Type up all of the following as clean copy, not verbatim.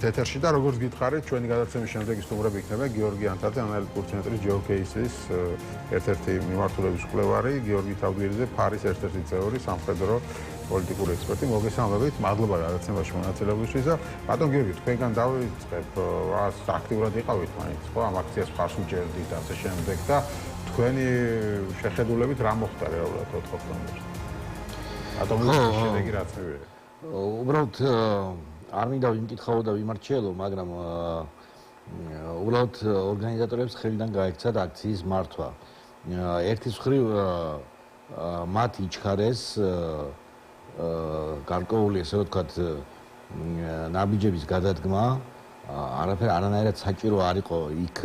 ვართ ეთერში და როგორც გითხარით, ჩვენი გადაცემის შემდეგი სტუმრები იქნება გიორგი ანთაძე, ანალიტიკური ცენტრის GeoCases ერთ-ერთი მიმართულების კვლევარი, გიორგი თავდვირიძე, ფარის ერთ-ერთი წევრი, სამხედრო პოლიტიკური ექსპერტი. მოგესალმებით, მადლობა გადაცემაში მონაწილეობისთვის და ბატონ გიორგი, თქვენგან დავიწყებ, აქტიურად იყავით მაინც, ხო, ამ აქციას მხარს უჭერდით და ასე შემდეგ და თქვენი შეხედულებით რა მოხდა რეალურად 4 ოქტომბერს? ბატონო, შედეგი რაც მივიღეთ. უბრალოდ არ მინდა ვიმკითხაო და ვიმარჩიელო, მაგრამ უბრალოდ ორგანიზატორებს ხელიდან გაექცათ აქციის მართვა. ერთის მხრივ მათ იჩქარეს გარკვეული, ესე ვთქვათ, ნაბიჯების გადადგმა, არანაირად საჭირო არ იყო იქ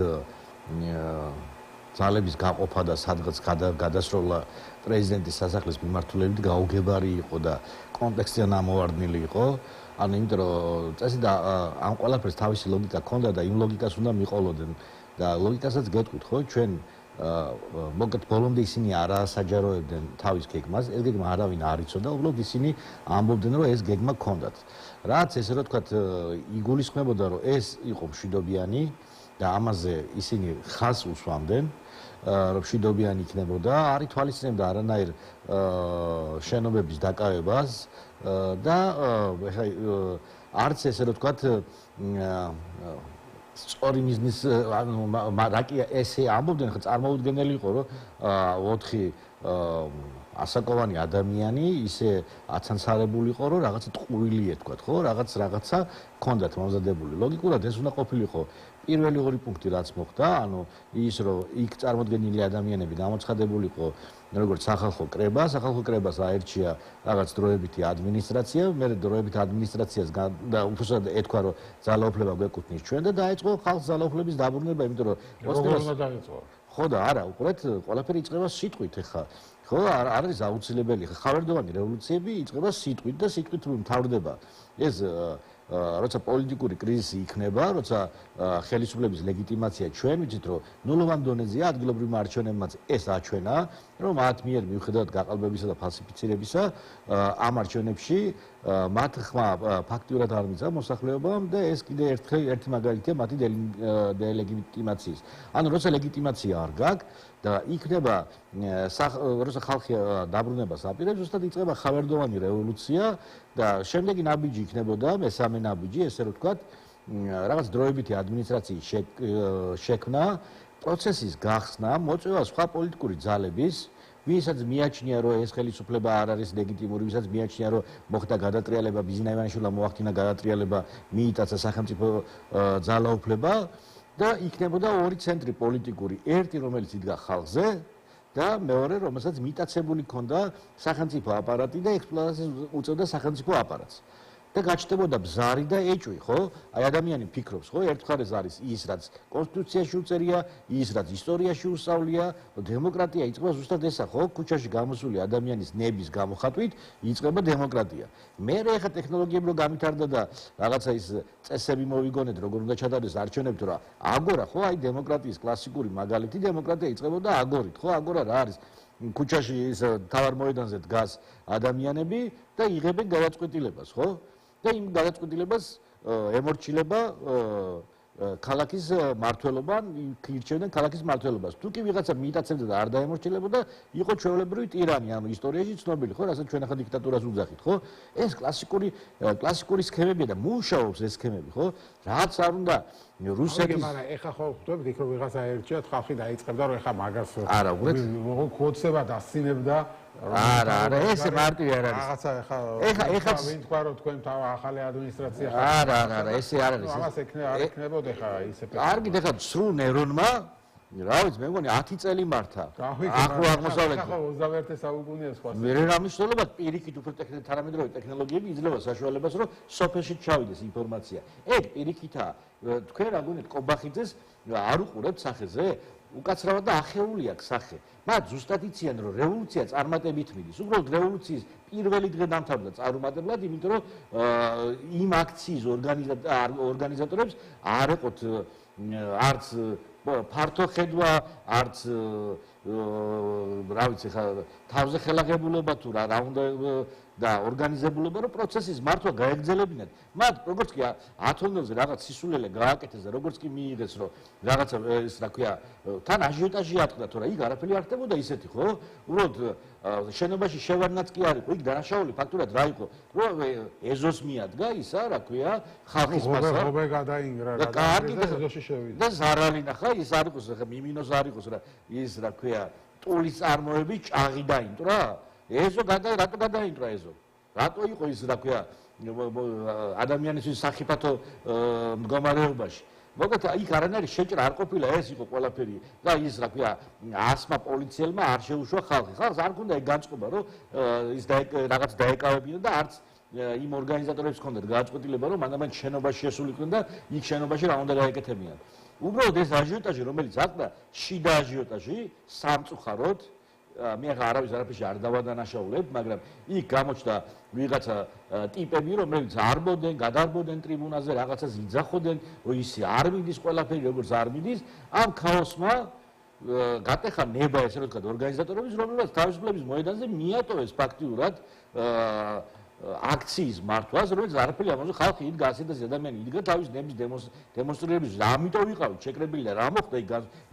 ძალების გაყოფა და სადღაც გადასროლა პრეზიდენტის სასახლის მიმართულებით გაუგებარი იყო და კონტექსტი ამოვარდნილი იყო. ანუ იმიტომ რომ წესი და ამ ყველაფერს თავისი ლოგიკა ჰქონდა და იმ ლოგიკას უნდა მიყოლოდნენ და ლოგიკასაც გეტყვით, ხო, ჩვენ მოკეთ ბოლომდე ისინი არ ასაჯაროებდნენ თავის გეგმას, ეს გეგმა არავინ არ იცოდა, უბრალოდ ისინი ამბობდნენ, რომ ეს გეგმა ჰქონდათ. რაც ესე რომ თქვათ იგულისხმებოდა, რომ ეს იყო მშვიდობიანი და ამაზე ისინი ხაზს უსვამდნენ, რომ მშვიდობიანი იქნებოდა, არ ითვალისწინებდა არანაირ შენობების დაკავებას და ეხლა არც ესე რომ თქვათ სწორი მიზნის რაკია ესე ამბობდნენ, ხა წარმოუდგენელი იყო, რომ 4 ასაკოვანი ადამიანი ისე აცანცარებული იყო, რომ რაღაცა ტყუილი ეთქვათ, ხო, რაღაცა ჰქონდათ მომზადებული. ლოგიკურად ეს უნდა ყოფილიყო პირველი 2 პუნქტი რაც მოხდა, ანუ ის რომ იქ წარმოდგენილი ადამიანები გამოცხადებულიყო როგორც სახალხო კრება, სახალხო კრებას აერჩია რაღაც დროებითი ადმინისტრაცია, მე დროებითი ადმინისტრაციას და უბრალოდ ეთქვა რომ ძალაუფლება გვეკუთვნის ჩვენ და დაიწყო ხალხს ძალაუფლების დაბრუნება, იმიტომ რომ ხო და არა, უყურეთ, ყველაფერი იწყება სიტყვით ეხა. ხო, არ არის აუცილებელი, ხავერდოვანი რევოლუციები იწყება სიტყვით და სიტყვით მთავრდება. ეს როცა პოლიტიკური კრიზისი იქნება, როცა ხელისუფლების ლეგიტიმაცია ჩვენ ვიცით, რომ ნულოვან დონეზეა ადგილობრივმა არჩევნებმაც ეს აჩვენა, რომ მათ მიერ მიუხედავად გაყალბებისა და ფალსიფიცირებისა, ამ არჩევნებში მათ ხმა ფაქტიურად არ მიწა მოსახლეობამ და ეს კიდე ერთი მაგალითია მათი დელეგიტიმაციის. ანუ როცა ლეგიტიმაცია არ გაქვს და იქნება როცა ხალხი დაბრუნებას აპირებს, ზუსტად იწყება ხავერდოვანი რევოლუცია და შემდეგი ნაბიჯი იქნებოდა მესამე ნაბიჯი, ესე რომ ვთქვათ, რაღაც დროებითი ადმინისტრაციის შექმნა, პროცესის გახსნა, მოწვევა სხვა პოლიტიკური ძალების, ვისაც მიაჩნია, რომ ეს ხელისუფლება არ არის ლეგიტიმური, ვისაც მიაჩნია, რომ მოხდა გადატრიალება, ბიზნა ივანიშვილმა მოახდინა გადატრიალება, მიიტაცა სახელმწიფო ძალაუფლება და იქნებოდა 2 ცენტრი პოლიტიკური, ერთი რომელიც იდგა ხალხზე და მეორე რომელსაც მიტაცებული ჰქონდა სახელმწიფო აპარატი და ექსპლუატაციას უწევდა სახელმწიფო აპარატს. და გაჩნდებოდა ბზარი და ეჭვი, ხო? აი ადამიანი ფიქრობს, ხო? ერთ მხარეს არის ის, რაც კონსტიტუციაში უწერია, ის, რაც ისტორიაში უსწავლია, დემოკრატია იწყება ზუსტად ესა, ხო? ქუჩაში გამოსული ადამიანის ნების გამოხატვით იწყება დემოკრატია. მე ეხა ტექნოლოგიები რო გამithარდა და რაღაცა ის წესები მოვიგონეთ, როგორ უნდა ჩატარდეს არჩევნები, რა აგორა, ხო? აი დემოკრატიის კლასიკური მაგალითი, დემოკრატია იწყებოდა აგორით, ხო? აგორა რა არის? ქუჩაში ის თავარ მოედანზე დგას ადამიანები და იღებენ გადაწყვეტილებას, ხო? და იმ გადაწყვეტილებას ემორჩილება ქალაქის მმართველობა, ირჩევდნენ ქალაქის მმართველობას. თუ კი ვიღაცა მიიტაცებდა და არ დაემორჩილებოდა, იყო ჩვეულებრივი ტირანი, ანუ ისტორიაში ცნობილი, ხო, რასაც ჩვენ ახლა დიქტატურას უძახით, ხო? ეს კლასიკური სქემებია და მუშაობს ეს სქემები, ხო? რაც არ უნდა რუსეთის მაგრამ ეხა ხო ხვდებით, იქ რომ ვიღაცა აერჩიათ, ხალხი დაიწყებდა, რომ ეხა მაგას არა, უბრალოდ ქოცება დასცინებდა. არა, ესე მარტივი არ არის. რაღაცა ეხა ვინ თქვა რომ თქვენ ახალი ადმინისტრაცია არა, ესე არ არის. ამას არ ექნებოდა ეხა ისე კარგი, ეხა სრულ ნერონმა, რა ვიცი, მე მგონი 10 წელი მართა. ახლო აღმოსავლეთში. ახლა 21 საუკუნეა სხვა. მე რა მნიშვნელობა პირიქით უფრო თანამედროვე ტექნოლოგიები იძლევა საშუალებას, რომ სოფელში ჩავიდეს ინფორმაცია. ეგ პირიქითაა. თქვენ რა გონიათ კობახიძეს არ უყურებთ სახეზე? უკაცრავად და ახეული აქვს სახე. მათ ზუსტად იციან, რომ რევოლუცია წარმატებით მიდის. უბრალოდ რევოლუციის პირველი დღე დამთავრდა წარუმატებლად, იმიტომ რომ იმ აქციის ორგანიზატორებს არ ეყოთ არც ფართო ხედვა, არც რა ვიცი ხა თავზე ხელაღებულობა თუ რა უნდა და ორგანიზებულობა, რომ პროცესის მართვა გაეგრძელებინათ. მათ როგორც კი 10 თონელზე რაღაც სისულელე გააკეთეს და როგორც კი მიიღეს, რომ რაღაცა ეს რა ქვია, თან აჟიოტაჟი ატყდა, თორე იქ არაფერი არ ხდებოდა ისეთი, ხო? უბრალოდ შენობაში შევარდნაც კი არ იყო, იქ დანაშაული ფაქტურად რა იყო, რომ ეზოს მიადგა ისა, რა ქვია, ხალხის მასა. ხობე გადაინგრა, ეზოში შევიდა. და ზარალი ნახა, ის არ იყოს, ხა მიმინოს არ იყოს რა, ის რა ქვია, ტულის წარმოები ჭაღი დაინტრა. ეზო რატო გადაინტრა ეზო? რატო იყო ის რა ქვია, ადამიანისთვის სახიფათო მდგომარეობაში? მოკლედ იქ არანაირი შეჭრა არ ყოფილა, ეს იყო ყველაფერი და ის რა ქვია, ასმა პოლიციელმა არ შეუშვა ხალხი. ხალხს არ ქონდა ეგ განწყობა, რომ ის რაღაც დაეკავებინა და არც იმ ორგანიზატორებს ჰქონდათ გააწყვეტილება, რომ მანდ შენობაში შესულიყვნენ და იქ შენობაში რა უნდა გაეკეთებინათ. უბრალოდ ეს აჟიოტაჟი, რომელიც აკდა, შიდა აჟიოტაჟი, სამწუხაროდ, მე ახლა არავის არაფერში არ დავადანაშაულებ, მაგრამ იქ გამოჩნდა ვიღაცა ტიპები, რომლებიც არბოდნენ, გადარბოდნენ ტრიბუნაზე, რაღაცას იძახოდნენ, რომ ისე არ მიდის ყველაფერი, როგორც არ მიდის, ამ ქაოსმა გატეხა ნება, ესე რომ ვთქვათ, ორგანიზატორების, რომლებიც თავისუფლების მოედანზე მიატოვეს ფაქტიურად აქციის მართვას, რომელიც არაფერი ამაზე ხალხი იდგა, ასეთაც ადამიანი იდგა თავის ნების დემონსტრირების, ამიტომ ვიყავით შეკრებილი და რა მოხდა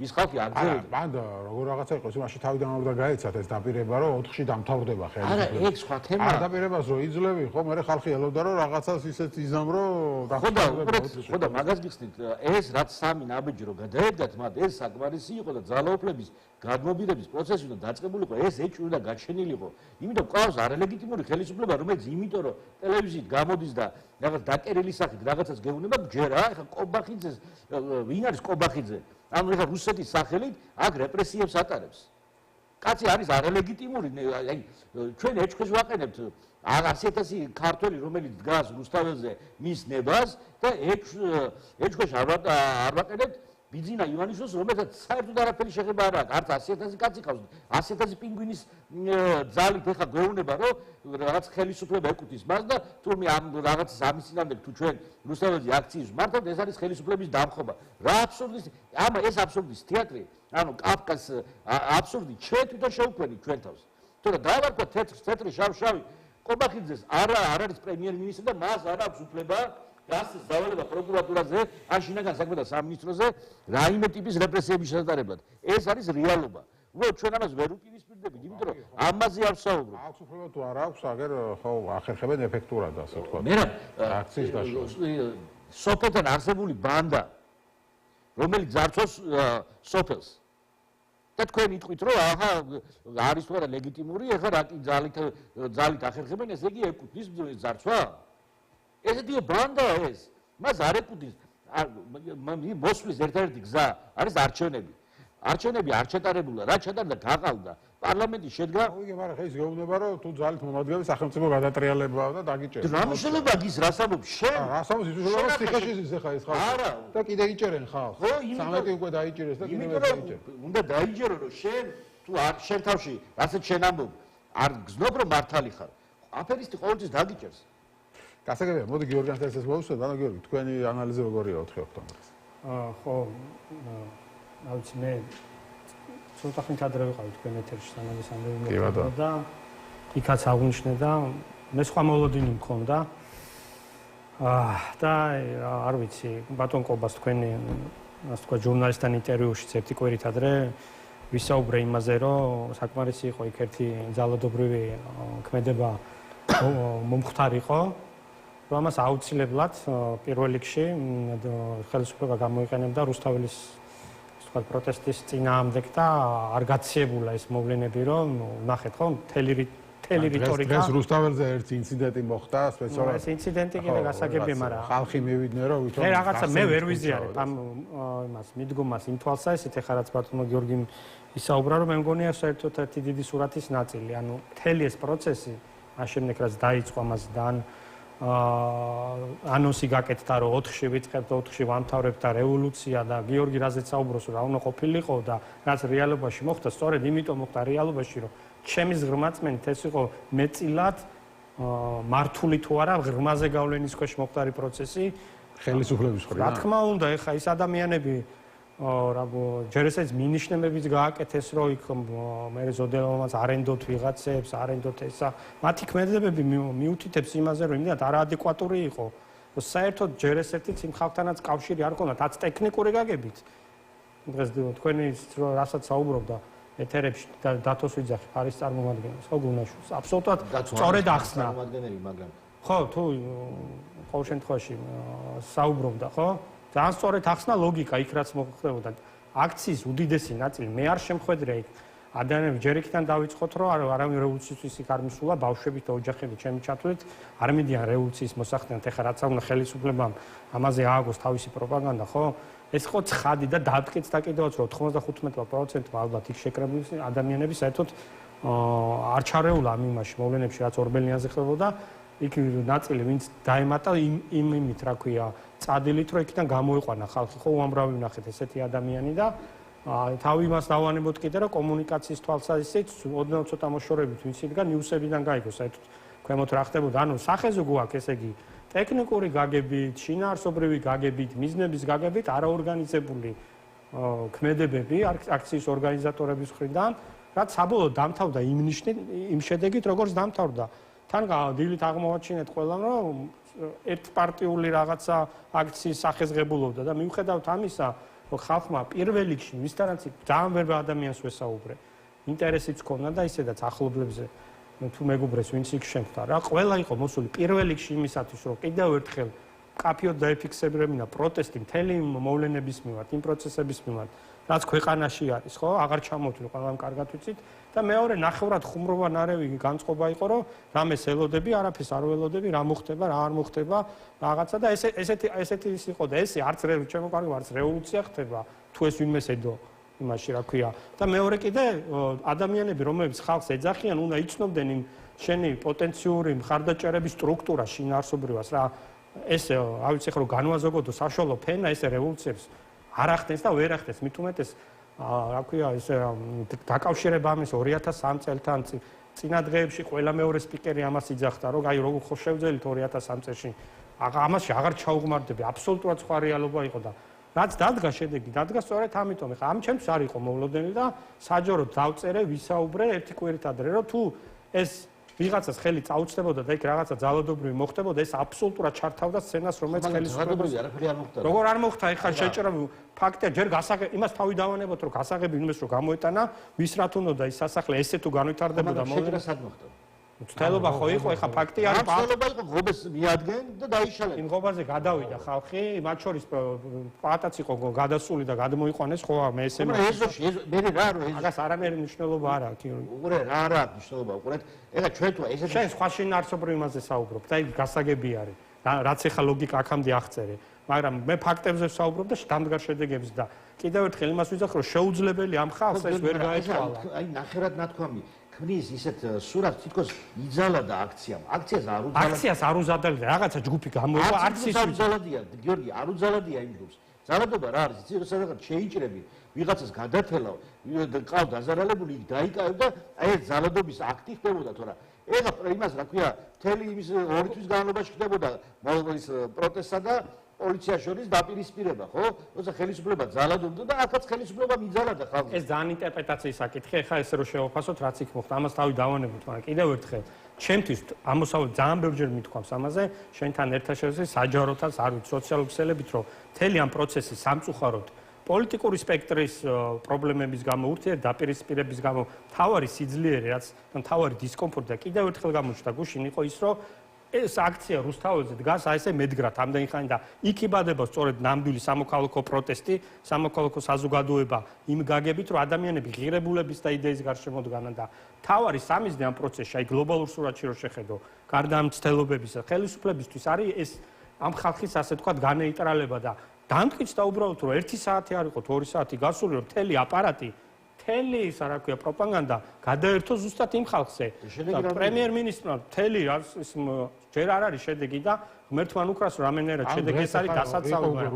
ის ხალხი აგზელებდა. მანდა როგორ რაღაცა იყოს, იმაში თავიდან უნდა გაეცათ ეს დაპირება, რომ 4-ში დამთავრდება ხელისუფლება. არა, ეგ სხვა თემაა. არ დაპირებას რო იძლევი, ხო, მე ხალხი ელოდა, რომ რაღაცას ისეთ იზამრო ხო და მაგას გიხსნით, ეს რაც სამი ნაბიჯი რო გადაედგათ, მათ ეს საკმარისი იყო და ძალაუფლების გადმობირების პროცესი უნდა დაწყებულიყო, ეს ეჭვი უნდა გაჩენილიყო. იმიტომ ყავს არალეგიტიმური ხელისუფლება, რომელიც იმიტომ რომ ტელევიზიით გამოდის და რაღაც დაკერილი სახით რაღაცას გეუბნება, ჯერა, ეხლა კობახიძეს, ვინ არის კობახიძე? ანუ ეხლა რუსეთის სახელით აქ რეპრესიებს ატარებს. კაცი არის არალეგიტიმური, აი ჩვენ ეჭვს ვაყენებთ 100,000 ქართველი, რომელიც დგას რუსთაველზე მის ნებას და ეჭვს არ ვაყენებთ ბიძინა ივანიშვილს, რომელსაც საერთოდ არაფერი შეხება არ აქვს, არც 100,000 კაცი ყავს, 100,000 პინგვინის ძალით ეხა გვეუბნება, რომ რაღაც ხელისუფლება ეკუთვნის მას და თურმე ამ რაღაცის ამის წინამდე თუ ჩვენ რუსთაველზე აქციის მართავთ, ეს არის ხელისუფლების დამხობა. რა აბსურდის, ეს აბსურდის თეატრი, ანუ კაფკას აბსურდი ჩვენ თვითონ შევქმნით ჩვენ თავს. თორე დავარქვა თეთრი შავ-შავი კობახიძეს არ არის პრემიერ-მინისტრი და მას არ აქვს უფლება გასცეს დავალება პროკურატურაზე, ან შინაგან საქმეთა სამინისტროზე რაიმე ტიპის რეპრესიების შესატარებლად. ეს არის რეალობა. უბრალოდ ჩვენ ამას ვერ უპირისპირდებით, იმიტომ რომ ამაზე არ ვსაუბრობ. აქვს უფლება თუ არ აქვს, აგერ ხო ახერხებენ ეფექტურად, ასე ვთქვათ. მე რა აქციის დაშლა. სოფელთან არსებული ბანდა, რომელიც ძარცვავს სოფელს. და თქვენ იტყვით, რომ აჰა არის თუ არა ლეგიტიმური, ეხლა რა კი ძალით ახერხებენ, ესე იგი ეკუთვნის ძარცვა? ესეთიო ბანდაა ეს. მას არ ეკუთვნის. მოსვლის ერთადერთი გზა არის არჩევნები. არჩევნები არ ჩატარებულა, რა ჩატარდა გაყავდა. პარლამენტი შედგა. ოღონდ მაგრამ ხე ის გეუბნება, რომ თუ ძალით მომადგენლები სახელმწიფო გადატრიალებაა და დაგიჭერენ. რა მნიშვნელობა გის რასამობ შენ? რასამობს ის უშუალოდ ციხეში ზის ახლა ეს ხალხი. არა. და კიდე იჭერენ ხალხს. ხო, იმიტომ 13 უკვე დაიჭერეს და კიდე დაიჭერენ. უნდა დაიჯერო, რომ შენ თუ არ შენ თავში, რასაც შენ ამბობ, არ გზნობ რომ მართალი ხარ. აფერისტი ყოველთვის დაგიჭერს. გასაგებია, მოდი გიორგიანს ეს მოვუსვათ, ანუ გიორგი, თქვენი ანალიზი როგორია 4 ოქტომბრის? ხო, რა ვიცი მე ცოტა ხნით ადრე ვიყავი თქვენ ეთერში სანამ მოვიდა და იქაც აღნიშნე და მე სხვა მოლოდინი მქონდა. და არ ვიცი, ბატონ კობას თქვენი ასე თქვა ჟურნალისტთან ინტერვიუშიც ერთი კვირით ადრე ვისაუბრე იმაზე, რომ საკმარისი იყო იქ ერთი ძალადობრივი ქმედება მომხდარიყო. რომ ამას აუცილებლად პირველ რიგში ხელისუფლება გამოიყენებდა რუსთაველის ვთქვათ პროტესტის წინააღმდეგ და არ გაციებულა ეს მოვლენები, რომ ნახეთ ხო მთელი რიტორიკა. დღეს რუსთაველზე ერთი ინციდენტი მოხდა სპეციალურად. ეს ინციდენტი კიდე გასაგებია, მაგრამ ხალხი მივიდნენ, რომ ვითომ რაღაცა მე ვერ ვიზიარებ ამ იმას მიდგომას იმ თვალსა, ესეთ ეხლა რაც ბატონო გიორგი ისაუბრა, რომ მე მგონია საერთოდ ერთი დიდი სურათის ნაწილი, ანუ მთელი ეს პროცესი ამ შემდეგ რაც დაიწყო ამასთან ანონსი გაკეთდა, რომ 4-ში ვიწყებთ, 4-ში ვამთავრებთ და რევოლუცია და გიორგი რაზეც საუბრობს, რა უნდა ყოფილიყო და რაც რეალობაში მოხდა, სწორედ იმიტომ მოხდა რეალობაში, რომ ჩემი ღრმაწმენით ეს იყო მეტილად მართული თუ არა ღრმაზე გავლენის ქვეშ მოხდარი პროცესი ხელისუფლების მხრიდან. რა თქმა უნდა, ეხა ის ადამიანები ჯერ ესეც მინიშნებებიც გააკეთეს, რომ იქ მე ზოდებამაც არენდოთ ვიღაცებს, არენდოთ ესა. მათი ქმედებები მიუთითებს იმაზე, რომ იმდენად არაადეკვატური იყო. საერთოდ ჯერ ესეთიც იმ ხალხთანაც კავშირი არ ჰქონდათ, რაც ტექნიკური გაგებით. დღეს თქვენი რასაც საუბრობდა ეთერებში დათოს ვიძახი ფარის წარმომადგენელს, ხო გუნაშვილს. აბსოლუტურად სწორედ ახსნა. მაგრამ ხო, თუ ყოველ შემთხვევაში საუბრობდა, ხო? ძალიან სწორედ ახსნა ლოგიკა იქ რაც მოხდებოდა. აქციის უდიდესი ნაწილი მე არ შემხედრე იქ ადამიანები ჯერ იქიდან დავიწყოთ, რომ არავინ რევოლუციის იქ არ მისულა, ბავშვებით და ოჯახებით ჩემი ჩათვლით არ მიდიან რევოლუციის მოსახდენად. ეხლა რაც უნდა ხელისუფლებამ ამაზე ააგოს თავისი პროპაგანდა, ხო? ეს ხო ცხადი და დადგეთ და კიდევაც რომ 95%-მა ალბათ იქ შეკრებილი ადამიანები საერთოდ არ ჩარეულა ამ იმაში მოვლენებში რაც ორბელიანზე ხდებოდა. იქ ნაწილი ვინც დაემატა იმით რა ქვია წადილით რომ იქიდან გამოიყვანა ხალხი ხო უამრავი ვნახეთ ესეთი ადამიანი და თავი იმას დავანებოთ კიდე რომ კომუნიკაციის თვალსაზრისით ოდნავ ცოტა მოშორებით ვინც იდგა ნიუსებიდან გაიგო საერთოდ ქვემოთ რა ხდებოდა ანუ სახეზე გვაქვს ესე იგი ტექნიკური გაგებით შინაარსობრივი გაგებით მიზნების გაგებით არაორგანიზებული ქმედებები აქციის ორგანიზატორების მხრიდან რაც საბოლოოდ დამთავრდა იმ ნიშნით იმ შედეგით როგორც დამთავრდა თან დილით აღმოვაჩინეთ ყველამ რომ ერთპარტიული რაღაცა აქციის სახეზღებულობდა და მიუხედავად ამისა რომ ხალხმა პირველ რიგში ვისთანაც ძალიან ვერ ადამიანს ვესაუბრე ინტერესიც ჰქონდა და ისედაც ახლობლებზე თუ მეგობრებს ვინც იქ შემხდა რა ყველა იყო მოსული პირველ რიგში იმისათვის რომ კიდევ ერთხელ კაფიოდ დაიფიქსებინებინა პროტესტი მთელი მოვლენების მიმართ იმ პროცესების მიმართ რაც ქვეყანაში არის ხო აღარ ჩამოთვლი ყველამ კარგად ვიცით და მეორე ნახევრად ხუმრობა ნარევი განწყობა იყო რომ რამეს ელოდები არაფერს არ ველოდები რა მოხდება რა არ მოხდება რაღაცა და ესეთი ის იყო და ესე არც ჩემო კარგი არც რევოლუცია ხდება თუ ეს ვინმეს ედო იმაში რა ქვია და მეორე კიდე ადამიანები რომლებიც ხალხს ეძახიან უნდა იცნობდნენ იმ შენი პოტენციური მხარდაჭერების სტრუქტურა შინაარსობრივას რა ეს რა ვიცი ხო განვაზოგოდო საშუალო ფენა ეს რევოლუციებს არ ახდენს და ვერ ახდენს მით უმეტეს რა ქვია ეს დაკავშირება ამის 2003 წელთან წინა დღეებში ყველა მეორე სპიკერი ამას იძახდა რომ აი როგორ ხო შევძელით 2003 წელში ამაში აღარ ჩაუღმარდები აბსოლუტურად სხვა რეალობა იყო და რაც დადგა შედეგი დადგა სწორედ ამიტომ ეხა ამ ჩემს არ იყო მოვლოდნელი და საჯაროდ დავწერე ვისაუბრე ერთი კვირით ადრე რომ თუ ეს ვიღაცას ხელი წაუწდებოდა და იქ რაღაცა ძალადობრივი მოხდებოდა ეს აბსოლუტურად ჩართავდა სცენას რომელიც ხელისუფლებას არაფერი არ მოხდა როგორ არ მოხდა ეხლა შეჭრა ფაქტია ჯერ იმას თავი დავანებოთ რომ გასაღები იმას რომ გამოეტანა ვის რა თუნდოდა ის სასახლე ესე თუ განვითარდებოდა მოვლენა სად მოხდა ცდელობა ხო იყო ეხა ფაქტი არის ცდელობა იყო ღობეს მიადგენ და დაიშალეს იმ ღობაზე გადავიდა ხალხი მათ შორის პატაც იყო გადასული და გადმოიყვანეს ხო მე ესე მე რა რო ეს აგას არამერი მნიშვნელობა არ აქვს უყურე რა აქვს მნიშვნელობა უყურეთ ეხლა ჩვენ თუ ესეთი შენ სხვა შინაარსობრივ იმაზე საუბრობ და იქ გასაგები არის რაც ეხა ლოგიკა აქამდე აღწერე მაგრამ მე ფაქტებზე ვსაუბრობ და დამდგარ შედეგებს და კიდევ ერთხელ იმას ვიძახ რომ შეუძლებელი ამ ხალხს ეს ვერ გაეცვალა აი ნახევრად ნათქვამი ქმნის ისეთ სურათს თითქოს იძალა და აქციას არ უზადდა რაღაცა ჯგუფი გამოიყვა აქციის უძალადია გიორგი არ უძალადია იმ ჯგუფს ძალადობა რა არის იცი სადღაც შეიჭრები ვიღაცას გადათელავ ყავ დაზარალებული იქ დაიკავებ და აი ეს ძალადობის აქტი ხდებოდა თორა ეხლა იმას რა ქვია მთელი იმის 2 თვის განმავლობაში ხდებოდა ის პროტესტსა და პოლიციას შორის დაპირისპირება, ხო? როცა ხელისუფლება ძალადობდა და აქაც ხელისუფლება მიძალადა ხალხს. ეს ძალიან ინტერპრეტაციის საკითხი, ეხლა ესე რომ შევაფასოთ, რაც იქ მოხდა, ამას თავი დავანებოთ, მაგრამ კიდევ ერთხელ, ჩემთვის ამოსავალი ძალიან ბევრჯერ მithქვამს ამაზე, შენთან ერთად შევსე საჯაროთაც, არ ვიცი, სოციალურ ქსელებით, რომ მთელი ამ პროცესი სამწუხაროდ პოლიტიკური სპექტრის პრობლემების გამო, ურთიერთდაპირისპირების გამო, თავარი სიძლიერე, რაც თავარი დისკომფორტი და კიდევ ერთხელ გამოჩნდა გუშინ იყო ის, რომ ეს აქცია რუსთაველზე დგას აი ესე მედგრად ამდენი ხანი და იქ იბადება სწორედ ნამდვილი სამოქალაქო პროტესტი, სამოქალაქო საზოგადოება იმ გაგებით, რომ ადამიანები ღირებულების და იდეის გარშემო დგანან და თავარი სამიზნე ამ პროცესში, აი გლობალურ სურათში რო შეხედო, გარდა ამ ცდელობებისა, ხელისუფლებისთვის არის ეს ამ ხალხის ასე თქვა განეიტრალება და დამტკიცდა უბრალოდ რომ 1 საათი არ იყო 2 საათი გასული რომ მთელი აპარატი მთელი ის რა ქვია პროპაგანდა გადაერთო ზუსტად იმ ხალხზე და პრემიერ-მინისტრმა მთელი ის ჯერ არ არის შედეგი და ღმერთთან უკრას რომ რამენერად შედეგი ეს არის დასაცავებელი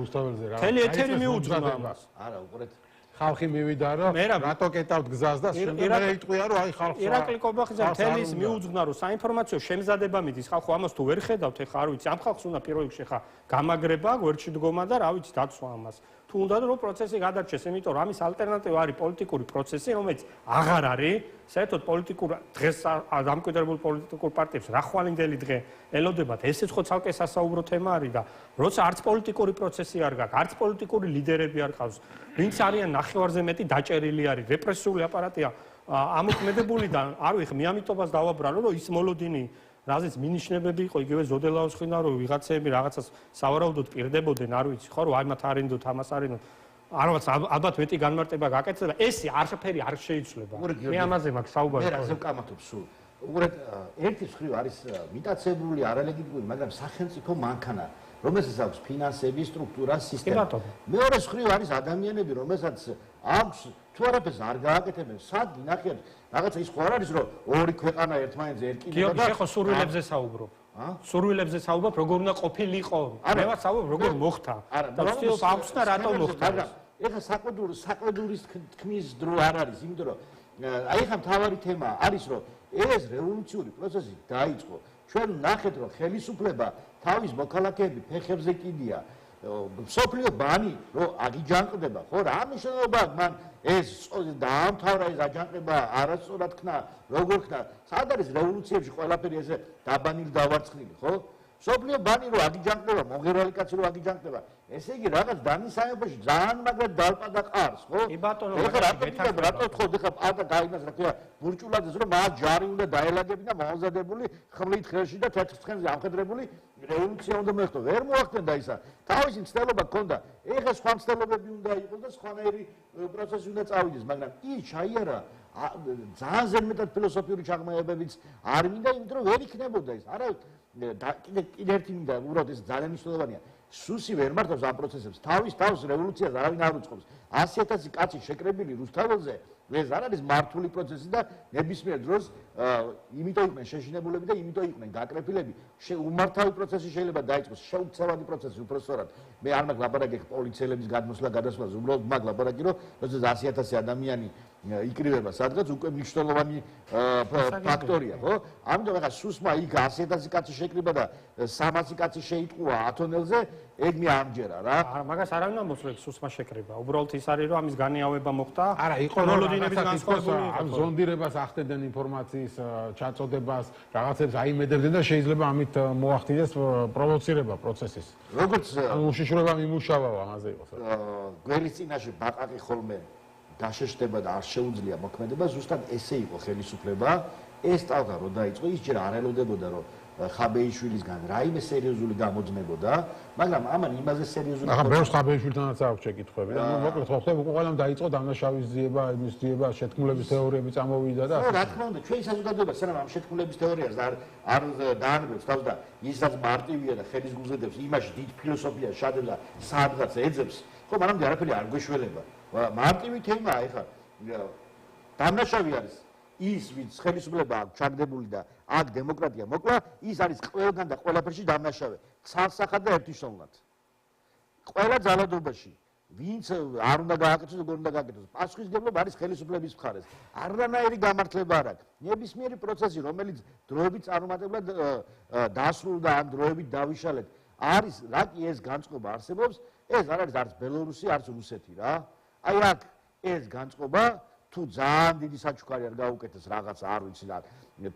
მთელი ეთერი მიუძღვნა ამას არა უყურეთ ხალხი მივიდა რომ რატო კეტავთ გზას და შემდეგ იტყვია რომ აი ხალხს ირაკლი კობახიძე თელის მიუძღვნა რომ საინფორმაციო შემზადება მიდის ხალხო ამას თუ ვერ ხედავთ ეხა არ ვიცი ამ ხალხს უნდა პირველ რიგში ხა გამაგრება გვერდში დგომა და რა ვიცი დაცვა ამას თუ უნდა რომ პროცესი გადარჩეს იმიტომ რომ ამის ალტერნატივა არის პოლიტიკური პროცესი რომელიც აღარ არის საერთოდ პოლიტიკურ დღეს დამკვიდრებულ პოლიტიკურ პარტიებს რა ხვალინდელი დღე ელოდებათ ესეც ხო ცალკე სასაუბრო თემა არის და როცა არც პოლიტიკური პროცესი არ გაქვს არც პოლიტიკური ლიდერები არ ყავს ვინც არიან ნახევარზე მეტი დაჭერილი არის რეპრესიული აპარატია ამოქმედებული და არ ვიხ მე ამიტომაც დავაბრალო რომ ის მოლოდინი რაზეც მინიშნებები იყო იგივე ზოდელაოს ხინა რომ ვიღაცები რაღაცას სავარაუდოდ პირდებოდნენ არ ვიცი ხო რომ აი მათ არინდოთ ამას არინდოთ არც ალბათ მეტი განმარტება გაკეთდება ეს არაფერი არ შეიცვლება მე ამაზე მაქვს საუბარი მე რაზე ვკამათობ სულ უბრალოდ ერთი მხრივ არის მიტაცებული არალეგიტიმური მაგრამ სახელმწიფო მანქანა რომელსაც აქვს ფინანსები სტრუქტურა სისტემა მეორე მხრივ არის ადამიანები რომელსაც აქვს თუ არაფერს არ გააკეთებენ სად გინახიათ რაღაცა ის ხო არ არის რომ ორი ქვეყანა ერთმანეთზე ერკინება და ხო სურვილებზე საუბრობ სურვილებზე საუბრობ როგორ უნდა ყოფილიყო მე ვარ საუბრობ როგორ მოხდა და ვცდილობ აქვს და რატომ მოხდა მაგრამ ეხა საკვედურის თქმის დრო არ არის იმიტომ რომ აი ხა მთავარი თემა არის რომ ეს რევოლუციური პროცესი დაიწყო ჩვენ ნახეთ რომ ხელისუფლება თავის მოქალაქეები ფეხებზე კიდია სოფლიო ბანი რომ აგიჯანყდება ხო რა მნიშვნელობა მან ეს დაამთავრა ეს აჯანყება არასწორად ხნა როგორ ხნა სად არის რევოლუციებში ყველაფერი ესე დაბანილი დავარცხნილი ხო სოფლიო ბანი რომ აგიჯანყდება მოგერალი კაცი რომ აგიჯანყდება ესე იგი რაღაც დანის სამეფოში ძალიან მაგრად დალპადა ყარს ხო კი ბატონო რატო ხო ხა პარტა გაიმას რა ქვია ბურჭულაძეს რომ მას ჯარი უნდა დაელაგებინა მომზადებული ხმლით ხელში და თეთრცხენზე ამხედრებული რევოლუცია უნდა მოხდო ვერ მოახდენდა ისა თავისი მცდელობა ჰქონდა ეხა სხვა მცდელობები უნდა იყოს და სხვანაირი პროცესი უნდა წავიდეს მაგრამ ის ჩაიარა ძალიან ზედმეტად ფილოსოფიური ჩაღმაებებიც არ მინდა იმიტომ რომ ვერ იქნებოდა ის არა კიდე ერთი მინდა უბრალოდ ეს ძალიან მნიშვნელოვანია სუსი ვერ მართავს ამ პროცესებს თავის თავს რევოლუციას არავინ არ უწყობს 100,000 კაცი შეკრებილი რუსთაველზე ეს არ არის მართული პროცესი და ნებისმიერ დროს იმიტომ იყვნენ შეშინებულები და იმიტომ იყვნენ გაკრეფილები უმართავი პროცესი შეიძლება დაიწყოს შეუცვლელი პროცესი უბრალოდ მე არ მაქვს ლაპარაკი პოლიციელების გადმოსვლა გადასვლაზე უბრალოდ მაქვს ლაპარაკი რომ როცა 100,000 ადამიანი იკრიბება სადღაც უკვე მნიშვნელოვანი ფაქტორია ხო ამიტომ ახლა სუსმა იქ 100,000 კაცი შეკრიბა და 300 კაცი შეიტყუა ათონელზე ეგ მე ამჯერა რა მაგას არავინ ამოსვლებს სუსმა შეკრიბა უბრალოდ ის არის რომ ამის განიავება მოხდა არა იყო მოლოდინების განსხვავებული ამ ზონდირებას ახდენდნენ ინფორმაციის ჩაწოდებას რაღაცებს აიმედებდნენ და შეიძლება ამით მოახდინეს პროვოცირება პროცესის როგორც უშიშროება მიმუშავა ამაზე იყოს გველის წინაშე ბაყაყი ხოლმე დაშეშდება და არ შეუძლია მოქმედება ზუსტად ესე იყო ხელისუფლება ეს ტალღა რო დაიწყო ის ჯერ არ ელოდებოდა რომ ხაბეიშვილისგან რაიმე სერიოზული გამოძნებოდა მაგრამ ამან იმაზე სერიოზული ახლა ბევრ ხაბეიშვილთანაც აქვს შეკითხვები და მოკლედ ხო ხდება უკვე ყველამ დაიწყო დამნაშავის ძიება იმის ძიება შეთქმულების თეორიები წამოვიდა და რა თქმა უნდა ჩვენი საზოგადოება სანამ ამ შეთქმულების თეორიას არ დაანებებს თავს და ისაც მარტივია და ხელის გულზედებს იმაში დიდ ფილოსოფიას შადებს და სადღაც ეძებს ხო მანამდე არაფერი არ გვეშველება მარტივი თემაა ეხლა დამნაშავი არის ის ვინც ხელისუფლება აქვს ჩაგდებული და აქ დემოკრატია მოკლა ის არის ყველგან და ყველაფერში დამნაშავე ცალსახად და ერთიშოვნად ყველა ძალადობაში ვინც არ უნდა გააკეთოს როგორ უნდა გააკეთოს პასუხისმგებლობა არის ხელისუფლების მხარეს არანაირი გამართლება არ აქვს ნებისმიერი პროცესი რომელიც დროებით წარუმატებლად დასრულდა ან დროებით დავიშალეთ არის რა კი ეს განწყობა არსებობს ეს არ არის არც ბელორუსი არც რუსეთი რა აი აქ ეს განწყობა თუ ძალიან დიდი საჩუქარი არ გაუკეთეს რაღაც არ ვიცი და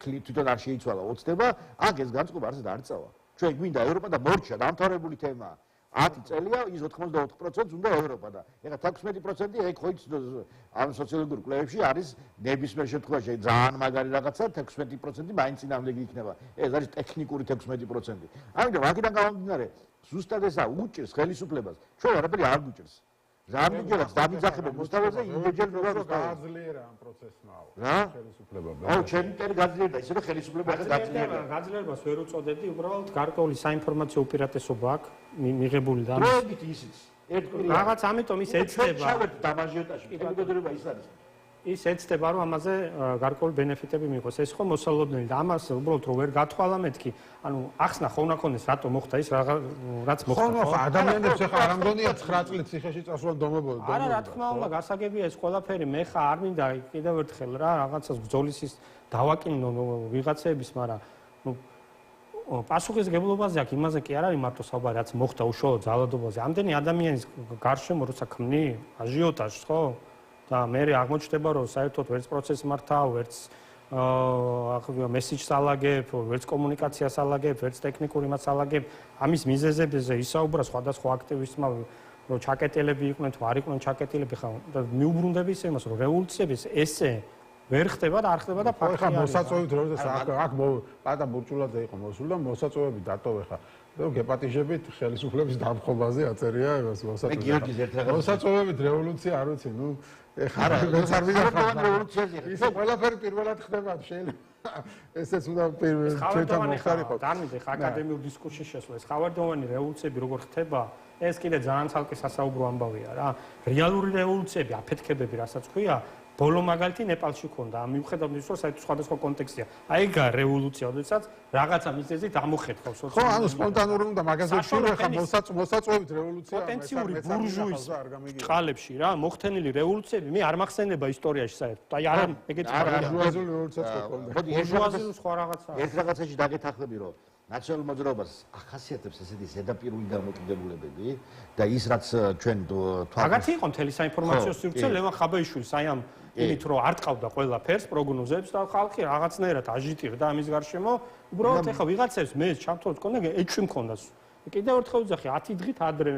თვითონ არ შეიცვალა ოცნება აქ ეს განწყობა არსად არ წავა ჩვენ გვინდა ევროპა და მორჩა დამთავრებული თემაა 10 წელია ის 84% უნდა ევროპა და ეხლა 16% ეგ ხო იცით ამ სოციოლოგიურ კვლევებში არის ნებისმიერ შემთხვევაში ძალიან მაგარი რაღაცა 16% მაინც წინამდე იქნება ეს არის ტექნიკური 16% ამიტომ აქედან გამომდინარე ზუსტად ესა უჭირს ხელისუფლებას ჩვენ არაფერი არ გვიჭირს რამდენჯერაც დამიძახებენ მოსთავაზე იმეჯერ ნორა გაძლიერა ამ პროცესმაო რა ხელისუფლება აუ ჩემი მტერი გაძლიერდა ისე რომ ხელისუფლება ახლა გაძლიერდა გაძლიერებას ვერ უწოდები უბრალოდ გარკვეული საინფორმაციო უპირატესობა აქვს მიღებული და დროებით ისიც რაღაც ამიტომ ის ეცდება ჩავერთ დამაჟიოტაში კეთილგადოება ის არის ის ეცდება რომ ამაზე გარკვეული ბენეფიტები მიიღოს. ეს ხო მოსალოდნელი და ამას უბრალოდ რომ ვერ გათვალა მეთქი. ანუ ახსნა ხო უნდა ქონდეს რატო მოხდა ის რაც მოხდა. ხო, ადამიანებს ახლა არ ამგონია 9 წლით ციხეში წასვლა დომებოდა. არა, რა თქმა უნდა, გასაგებია ეს ყველაფერი. მე ხა არ მინდა კიდევ ერთხელ რა რაღაცას ბრძოლის ის დავაკინო ვიღაცების, მაგრამ ნუ პასუხისგებლობაზე აქ იმაზე კი არ არის მარტო საუბარი, რაც მოხდა უშუალო ძალადობაზე. ამდენი ადამიანის გარშემო როცა ქმნი აჟიოტაჟს, ხო? და მე აღმოჩნდება რომ საერთოდ ვერც პროცესს მართავ, ვერც მესიჯს ალაგებ, ვერც კომუნიკაციას ალაგებ, ვერც ტექნიკურ იმას ალაგებ. ამის მიზეზებზე ისაუბრა სხვადასხვა აქტივისტმა, რომ ჩაკეტილები იყვნენ თუ არ იყვნენ ჩაკეტილები, ხა მიუბრუნდები ისე იმას, რომ რევოლუციების ესე ვერ ხდება და არ ხდება და ფაქტია. ხო, ხა მოსაწვევით რომ აქ პატა ბურჭულაძე იყო მოსული და მოსაწვევები დატოვე ხა. და გეპატიჟებით ხელისუფლების დამხობაზე აწერია იმას მოსაწვევები. მოსაწვევებით რევოლუცია არ ვიცი, ნუ არა, ეს არ ვიზარდოვანი რევოლუციაზე. ისე ყველაფერი პირველად ხდება შეიძლება. ესეც უნდა ჩვენთან მოხარიყო. დამიდე ხა აკადემიურ დისკურსში შესვლა. ეს ხავარდოვანი რევოლუციები როგორ ხდება? ეს კიდე ძალიან ცალკე სასაუბრო ამბავია რა. რეალური რევოლუციები, აფეთქებები, რასაც ქვია, ბოლო მაგალითი ნეპალში ქონდა. მიუხედავად იმისა, რომ საერთოდ სხვადასხვა კონტექსტია. აი გა რევოლუცია, როდესაც რაღაცა მიზეზით ამოხეთქავს სოციალურ. ხო, ანუ სპონტანური უნდა მაგაზე შეიძლება ხა მოსაწვევით რევოლუცია. პოტენციური ბურჟუის წყალებში რა, მოხდენილი რევოლუციები მე არ მახსენდება ისტორიაში საერთოდ. აი არა ეგეთი ბურჟუაზიული რევოლუციაც ქონდა. ბურჟუაზიული სხვა რაღაცაა. ერთ რაღაცაში დაგეთანხმები რომ ნაციონალურ მოძრაობას ახასიათებს ესეთი ზედაპირული დამოკიდებულებები და ის რაც ჩვენ მაგათი იყო მთელი საინფორმაციო სივრცე ლევან ხაბაიშვილს აი ამ იმით რომ არ ტყავდა ყველაფერს პროგნოზებს და ხალხი რაღაცნაირად აჟიტირდა ამის გარშემო უბრალოდ ეხა ვიღაცებს მე ჩამთვალს კონდა ეჭვი მქონდა კიდევ ერთხელ ვიძახი 10 დღით ადრე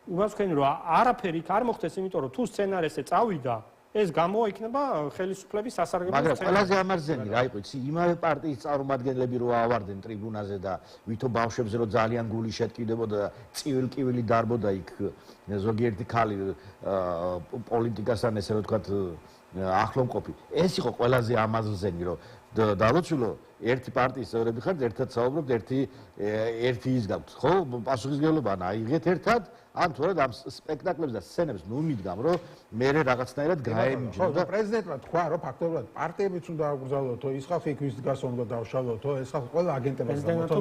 იმას ვქენი რომ არაფერი იქ არ მოხდეს იმიტომ რომ თუ სცენარი ესე წავიდა ეს გამოიქნება ხელისუფლების სასარგებლო მაგრამ ყველაზე ამარზენი რა იყო იცი იმავე პარტიის წარმომადგენლები რო ავარდნენ ტრიბუნაზე და ვითო ბავშვებზე რო ძალიან გული შეტკიდებოდა და წივილ-კივილი დარბოდა იქ ზოგიერთი ქალი პოლიტიკასთან ესე რომ თქვათ ახლომყოფი ეს იყო ყველაზე ამარზენი რომ დალოცულო ერთი პარტიის წევრები ხართ ერთად საუბრობთ ერთი ის გაქვთ ხო პასუხისმგებლობა აიღეთ ერთად ან თორედ ამ სპექტაკლებს და სცენებს ნუ მიდგამ რომ მე რაღაცნაირად გაემიჯნო და პრეზიდენტმა თქვა რომ ფაქტობრივად პარტიებიც უნდა აკრძალოთო ის ხალხი იქ ვის დგასო უნდა დავშალოთო ეს ხალხი ყველა აგენტებას გამოთო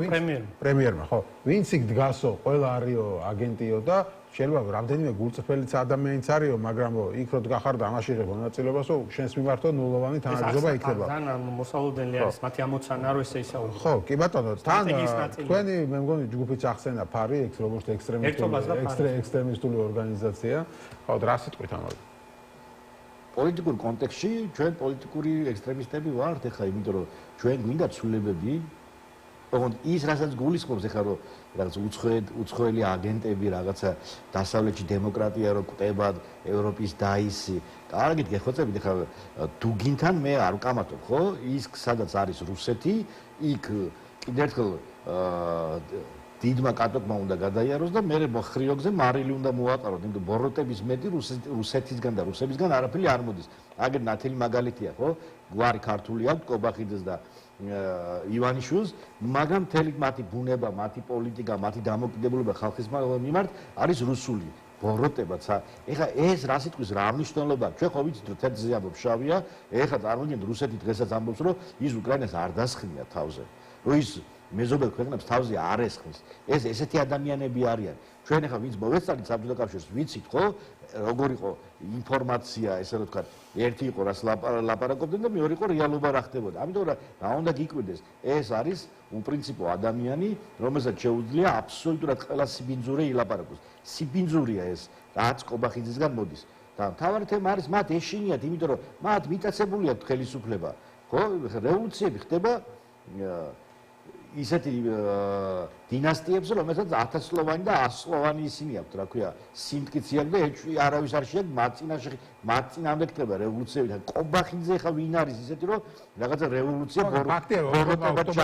პრემიერმა ხო ვინც იქ დგასო ყველა არისო აგენტიო და შეიძლება რამდენიმე გულწრფელიც ადამიანიც არისო მაგრამ იქ რო დგახარ და ამაში იღებ მონაწილეობასო შენს მიმართო ნულოვანი თანხმობა იქნება ძალიან მოსალოდნელი არის მათი ამოცანა რომ ესე ისაუბროს ხო კი ბატონო თან თქვენი მე მგონი ჯგუფიც ახსენა ფარი ეგ როგორც ექსტრემისტული ორგანიზაცია ხო რა სიტყვით ამაზე პოლიტიკურ კონტექსტში ჩვენ პოლიტიკური ექსტრემისტები ვართ ეხლა იმიტომ რომ ჩვენ გვინდა ცვლილებები ოღონდ ის რასაც გულისხმობს ეხლა რომ რაღაც უცხოელი აგენტები რაღაცა დასავლეთში დემოკრატია რო კვდება ევროპის დაისი კარგით გეხოცებით ეხლა დუგინთან მე არ ვკამათობ ხო ის სადაც არის რუსეთი იქ კიდევ ერთხელ დიდმა კატოკმა უნდა გადაიაროს და მე ხრიოგზე მარილი უნდა მოაყაროთ იმიტომ ბოროტების მეტი რუსეთისგან და რუსებისგან არაფერი არ მოდის აგერ ნათელი მაგალითია ხო გვარი ქართული აქვს კობახიძეს და ივანიშვილს მაგრამ მთელი მათი ბუნება მათი პოლიტიკა მათი დამოკიდებულება ხალხის მიმართ არის რუსული ბოროტებაც ეხლა ეს რა სიტყვის რა მნიშვნელობა ჩვენ ხო ვიცით რომ თეთრზე ამბობს შავია ეხლა წარმოგიდგენთ რუსეთი დღესაც ამბობს რომ ის უკრაინას არ დასხმია თავზე რომ ის მეზობელ ქვეყნებს თავზე არ ესხმის ეს ესეთი ადამიანები არიან ჩვენ ახლა ვინც მოვესწრით საბჭოთა კავშირს ვიცით ხო როგორ იყო ინფორმაცია ესე რომ თქვა ერთი იყო რას ლაპარაკობდნენ და მეორე იყო რეალობა რა ხდებოდა ამიტომ რა უნდა გიკვირდეს ეს არის უპრინციპო ადამიანი რომელსაც შეუძლია აბსოლუტურად ყველა სიბინძურე ილაპარაკოს სიბინძურია ეს რაც კობახიძისგან მოდის და მთავარი თემა არის მათ ეშინიათ იმიტომ რომ მათ მიტაცებული აქვს ხელისუფლება ხო რევოლუციები ხდება ისეთი დინასტიებს რომელსაც 1000-სლოვანი და 100-სლოვანი ისინი აქვთ რა ქვია სიმტკიცე აქვს და ეჭვი არავის არ შეაქვს მათ წინამდე ხდება რევოლუციები და კობახიძე ხა ვინ არის ისეთი რომ რაღაცა რევოლუცია ფაქტია 4 ოქტომბერს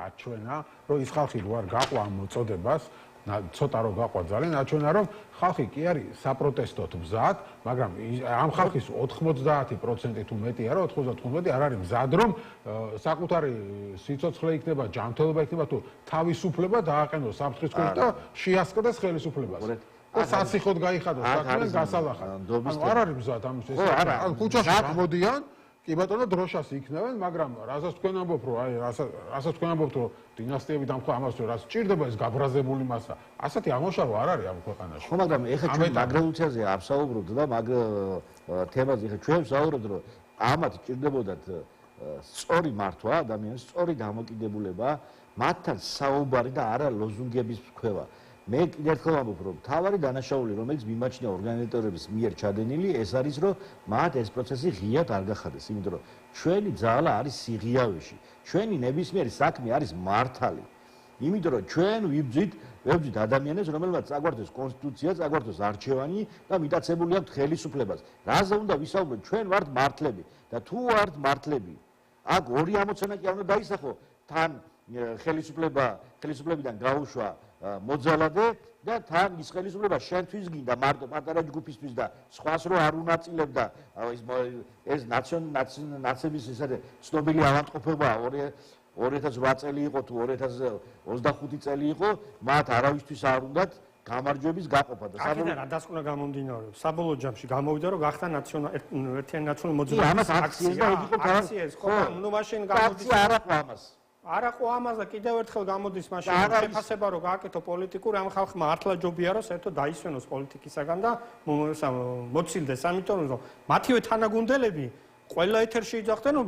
აჩვენა რომ ის ხალხი რო არ გაყვა ამ მოწოდებას ცოტა რო გაყვა ძალიან აჩვენა რომ ხალხი კი არის საპროტესტოდ მზად მაგრამ ამ ხალხის 90% თუ მეტი არა 95% არ არის მზად რომ საკუთარი სიცოცხლე იქნება ჯანმრთელობა იქნება თუ თავისუფლება დააყენოს საფრთხის ქვეშ და შეასყდეს ხელისუფლებას სასიხოდ გაიხადოს საქმე გასალახად. არ არის მზად ამისთვის. ქუჩაში გამოდიან კი ბატონო დროშას იქნევენ, მაგრამ რასაც თქვენ ამბობთ, რომ რასაც თქვენ ამბობთ, რომ დინასტიები დამხო ამას რომ რაც ჭირდება ეს გაბრაზებული მასა. ასეთი ამოშავა არ არის ამ ქვეყანაში. ხო, მაგრამ ეხლა ჩვენ მაგრევუციაზე ავსაუბრობთ და თემაზე ეხლა ჩვენ ვსაუბრობთ, რომ ამათ ჭირდებოდათ სწორი მართვა, ადამიანის სწორი დამოკიდებულება, მათთან საუბარი და არა ლოზუნგების თქვევა. მე კიდევ ერთხელ ვამბობ, რომ თავარი დანაშაული, რომელიც მიმაჩნია ორგანიზატორების მიერ ჩადენილი, ეს არის, რომ მათ ეს პროცესი ღიად არ გახადეს, იმიტომ რომ ჩვენი ძალა არის სიღიავეში. ჩვენი ნებისმიერი საქმე არის მართალი. იმიტომ რომ ჩვენ ვიბძვით ადამიანებს, რომელმაც წაგვართოს კონსტიტუცია, წაგვართოს არჩევანი და მიტაცებული აქვთ ხელისუფლებას. რაზე უნდა ვისაუბროთ? ჩვენ ვართ მართლები და თუ ვართ მართლები, აქ ორი ამოცანა კი არ უნდა დაისახო, თან ხელისუფლებიდან გაუშვა მოძალადე და თან ის ხელისუფლება შენთვის გინდა მარტო პატარა ჯგუფისთვის და სხვას რო არ უნაწილებდა ეს ნაცების ისეთი ცნობილი ავადმყოფობა 2008 წელი იყო თუ 2025 წელი იყო, მათ არავისთვის არ უნდათ გამარჯვების გაყოფა და საბოლოოდ რა დასკვნა გამომდინარეობს. საბოლოო ჯამში გამოვიდა რომ გახდა ერთიანი ნაციონალური მოძრაობის აქცია. ხო, ნუ მაშინ გამოვიდა არა ამას. არა ხო ამას და კიდევ ერთხელ გამოდის მაშინ შეფასება რომ გააკეთო პოლიტიკური ამ ხალხმა მართლა ჯობია რომ საერთოდ დაისვენოს პოლიტიკისაგან და მოცილდეს ამიტომ რომ მათივე თანაგუნდელები ყველა ეთერში იძახდნენ რომ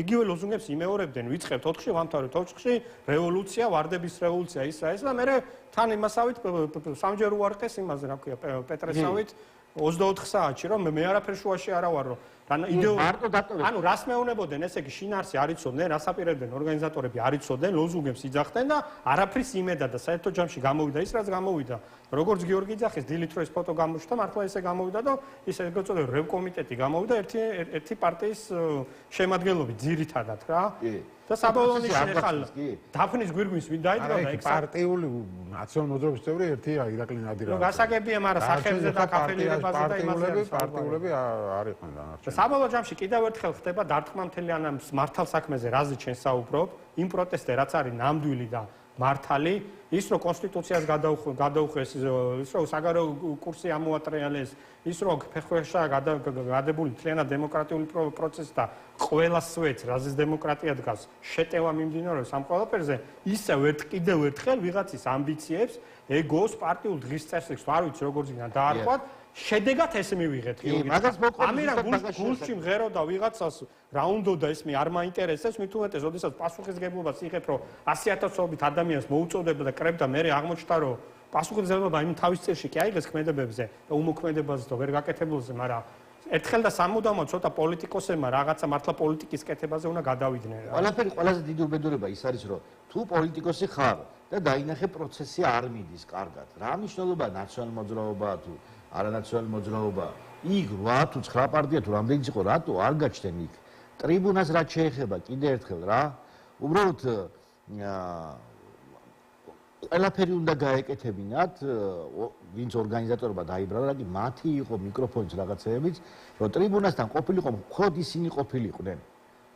იგივე ლოზუნგებს იმეორებდნენ ვიწყებთ 4-ში ვამთავრებთ 4-ში რევოლუცია ვარდების რევოლუცია ის და მე თან იმასავით სამჯერ უარყეს იმაზე რა ქვია პეტრესავით 24 საათში რომ მე არაფერ შუაში არა ვარ რომ ანუ რას მეუნებოდნენ ესე იგი შინაარსი არ იცოდნენ რას აპირებდნენ ორგანიზატორები არ იცოდნენ ლოზუნგებს იძახდნენ და არაფრის იმედა და საერთო ჯამში გამოვიდა ის რაც გამოვიდა როგორც გიორგი იძახის დილით რო ეს ფოტო გამოჩნდა მართლა ესე გამოვიდა და ის ეგ წოდებული რევკომიტეტი გამოვიდა ერთი პარტიის შემადგენლობით ძირითადად რა და საბოლოო ნიშანი ხალ დაფნის გვირგვინს ვინ დაიდგა და ეგ პარტიული ნაციონალური მოძრაობის წევრი ერთია ირაკლი ნადირა. ნუ გასაგებია, მაგრამ სახელზე და კაფელიებაზე და იმაზე პარტიულები არ იყვნენ დანარჩენი. საბოლოო ჯამში კიდევ ერთხელ ხდება დარტყმა მთელი ამ მართალ საქმეზე, რაზე ჩვენ საუბრობთ, იმ პროტესტზე რაც არის ნამდვილი და მართალი, ის რომ კონსტიტუციას გადაუხვეს, ის რომ საგარეო კურსი ამოატრიალეს, ის რომ ფეხქვეშა გადებული მთლიანად დემოკრატიული პროცესი და ყველა სვეტს, რაზეც დემოკრატია დგას, შეტევა მიმდინარეობს ამ ყველაფერზე, ისევ კიდევ ერთხელ ვიღაცის ამბიციებს, ეგოს, პარტიულ დღის წესრიგს, არ ვიცი როგორ ძინა დაარქვათ, შედეგად ეს მივიღეთ. ამირან გულში მღეროდა ვიღაცას რა უნდა და ეს მე არ მაინტერესებს, მით უმეტეს, როდესაც პასუხისგებლობას იღებ, რომ 100,000-ობით ადამიანს მოუწოდებდა და კრებდა, მე აღმოჩნდა, რომ პასუხისგებლობა იმ თავის წელში კი აიღეს ქმედებებზე და უმოქმედებაზე და ვერ გაკეთებულზე, მაგრამ ერთხელ და სამუდამოდ ცოტა პოლიტიკოსებმა რაღაცა მართლა პოლიტიკის კეთებაზე უნდა გადავიდნენ. ყველაფერი ყველაზე დიდი უბედურება ის არის, რომ თუ პოლიტიკოსი ხარ და დაინახე პროცესი არ მიდის კარგად, რა მნიშვნელობა ნაციონალურ მოძრაობაა თუ არანაციონალური მოძრაობა, იქ 8 თუ 9 პარტია თუ რამდენიც იყო, რატო არ გაჩნდნენ იქ? ტრიბუნას რაც შეეხება, კიდევ ერთხელ რა, უბრალოდ ყველაფერი უნდა გაეკეთებინათ, ვინც ორგანიზატორობა დაიბრალა, რაგი მათი იყო მიკროფონის რაღაცეებიც, რომ ტრიბუნასთან ყოფილიყო, მხოლოდ ისინი ყოფილიყვნენ.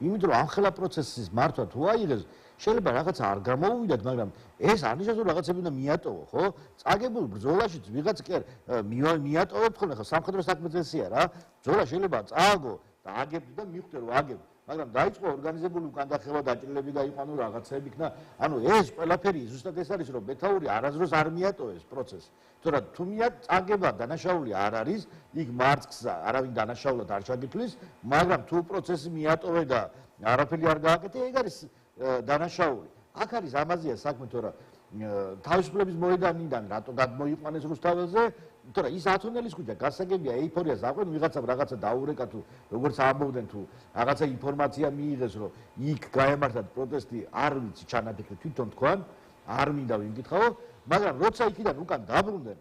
იმიტომ რომ ამ ხელა პროცესის მართვა თუ აიღეს, შეიძლება რაღაცა არ გამოუვიდათ, მაგრამ ეს არ ნიშნავს რომ რაღაცები უნდა მიატოვო, ხო? წაგებულ ბრძოლაშიც ვიღაც კი არ მიატოვებთ ხოლმე, ხო, სამხედრო საქმეცესია რა. ბრძოლა შეიძლება წააგო და აგებთ და მიხვდე რომ აგებთ. მაგრამ დაიწყო ორგანიზებული უკანდახევა დაჭრილები გაიყვანო რაღაცები იქნა. ანუ ეს ყველაფერი ზუსტად ეს არის რომ მეთაური არასდროს არ მიატოვეს პროცესს. თორემ თუ წაგება დანაშაული არ არის, იქ მარცხს არავინ დანაშაულად არ ჩაგითვლის, მაგრამ თუ პროცესი მიატოვე და არაფერი არ გააკეთე, ეგ არის დანაშაული. აქ არის ამაზეა საქმე, თორემ თავისუფლების მოედანიდან რატო გადმოიყვანეს რუსთაველზე, თორემ ის ათონელის ქუჩა გასაგებია ეიფორიას აყვენ ვიღაცამ რაღაცა დაურეკა თუ როგორც ამბობდნენ თუ რაღაცა ინფორმაცია მიიღეს რომ იქ გაემართათ პროტესტი, არ ვიცი ჩანაფიქრი თვითონ თქვან, არ მინდა ვიმკითხავო, მაგრამ როცა იქიდან უკან დაბრუნდნენ